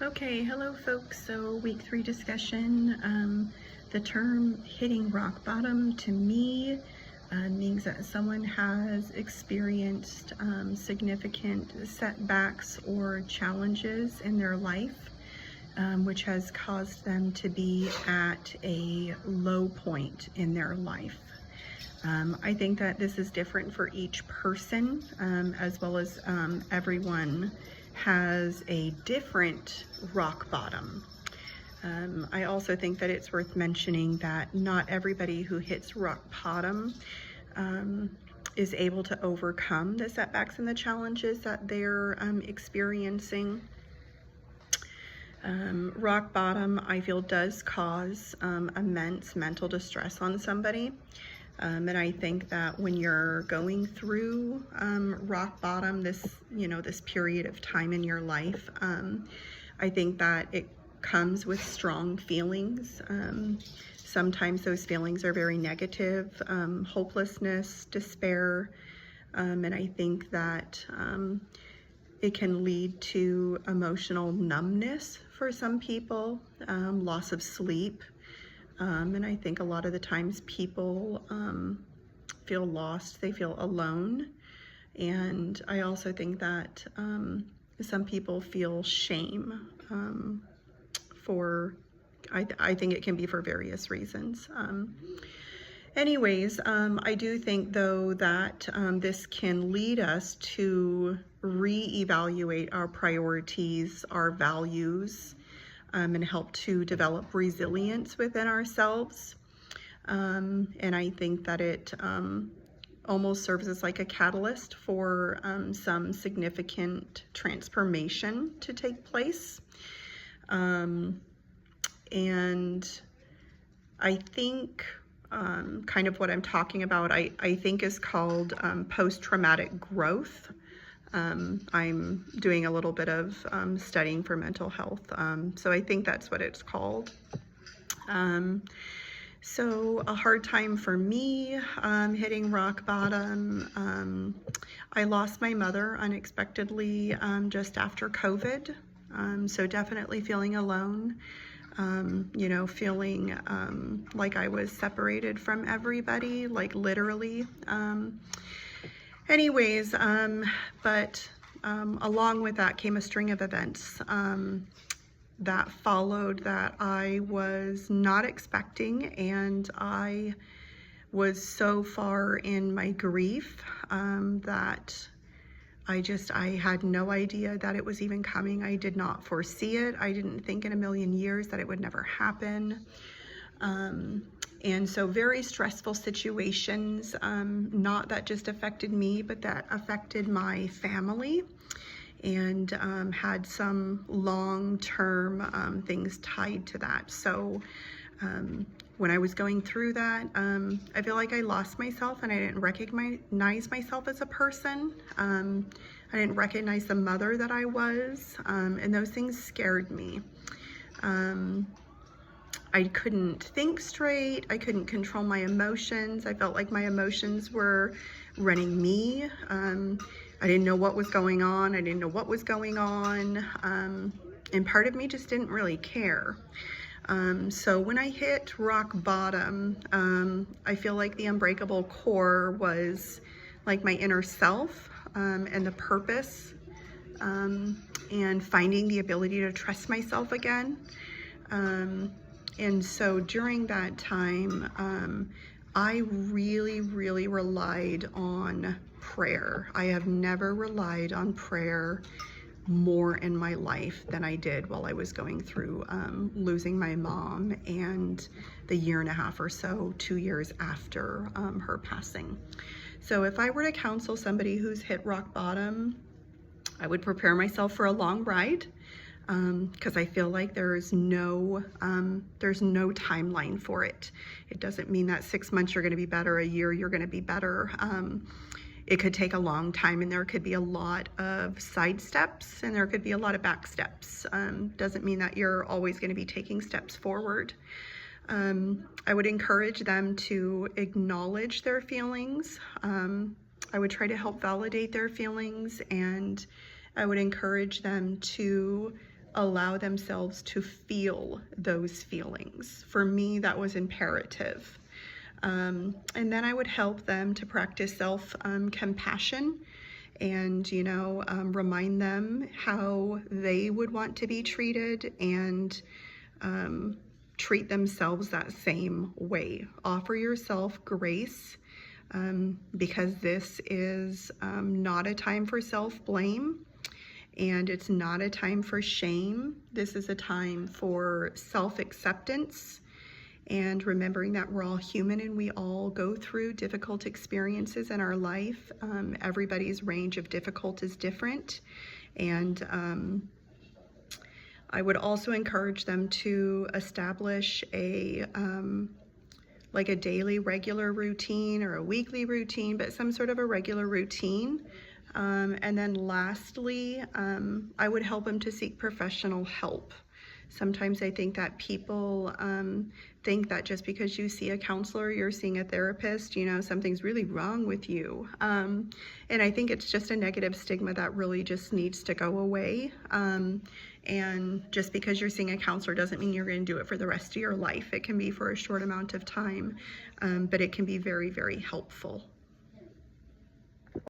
Okay, hello folks. So week 3 discussion. The term hitting rock bottom to me means that someone has experienced significant setbacks or challenges in their life, which has caused them to be at a low point in their life. I think that this is different for each person, as well as everyone has a different rock bottom. I also think that it's worth mentioning that not everybody who hits rock bottom is able to overcome the setbacks and the challenges that they're experiencing. Rock bottom, I feel, does cause immense mental distress on somebody. And I think that when you're going through rock bottom, this period of time in your life, I think that it comes with strong feelings. Sometimes those feelings are very negative, hopelessness, despair, and I think that it can lead to emotional numbness for some people, loss of sleep. And I think a lot of the times people feel lost, they feel alone. And I also think that some people feel shame I think it can be for various reasons. I do think though that this can lead us to reevaluate our priorities, our values, and help to develop resilience within ourselves. And I think that it almost serves as like a catalyst for some significant transformation to take place. And I think kind of what I'm talking about, I think is called post-traumatic growth. I'm doing a little bit of studying for mental health, so I think that's what it's called. So a hard time for me hitting rock bottom. I lost my mother unexpectedly just after COVID, so definitely feeling alone, feeling like I was separated from everybody, like literally. But along with that came a string of events that followed that I was not expecting, and I was so far in my grief that I had no idea that it was even coming. I did not foresee it. I didn't think in a million years that it would never happen. And so very stressful situations, not that just affected me, but that affected my family, and had some long-term things tied to that. So when I was going through that, I feel like I lost myself, and I didn't recognize myself as a person. I didn't recognize the mother that I was, and those things scared me. I couldn't think straight. I couldn't control my emotions. I felt like my emotions were running me. I didn't know what was going on. I didn't know what was going on. And part of me just didn't really care. So when I hit rock bottom, I feel like the unbreakable core was like my inner self, and the purpose, and finding the ability to trust myself again. And so during that time, I really, really relied on prayer. I have never relied on prayer more in my life than I did while I was going through losing my mom, and the year and a half or so, 2 years after her passing. So if I were to counsel somebody who's hit rock bottom, I would prepare myself for a long ride, because I feel like there's no timeline for it. It doesn't mean that 6 months you're going to be better, a year you're going to be better. It could take a long time, and there could be a lot of side steps, and there could be a lot of back steps. Doesn't mean that you're always going to be taking steps forward. I would encourage them to acknowledge their feelings. I would try to help validate their feelings, and I would encourage them to allow themselves to feel those feelings. For me, that was imperative. And then I would help them to practice self-compassion and, remind them how they would want to be treated and treat themselves that same way. Offer yourself grace because this is not a time for self-blame. And it's not a time for shame. This is a time for self-acceptance and remembering that we're all human and we all go through difficult experiences in our life. Everybody's range of difficult is different. And I would also encourage them to establish like a daily regular routine or a weekly routine, but some sort of a regular routine. And then lastly, I would help them to seek professional help. Sometimes I think that people think that just because you see a counselor, you're seeing a therapist, something's really wrong with you. And I think it's just a negative stigma that really just needs to go away. And just because you're seeing a counselor doesn't mean you're going to do it for the rest of your life. It can be for a short amount of time, but it can be very, very helpful.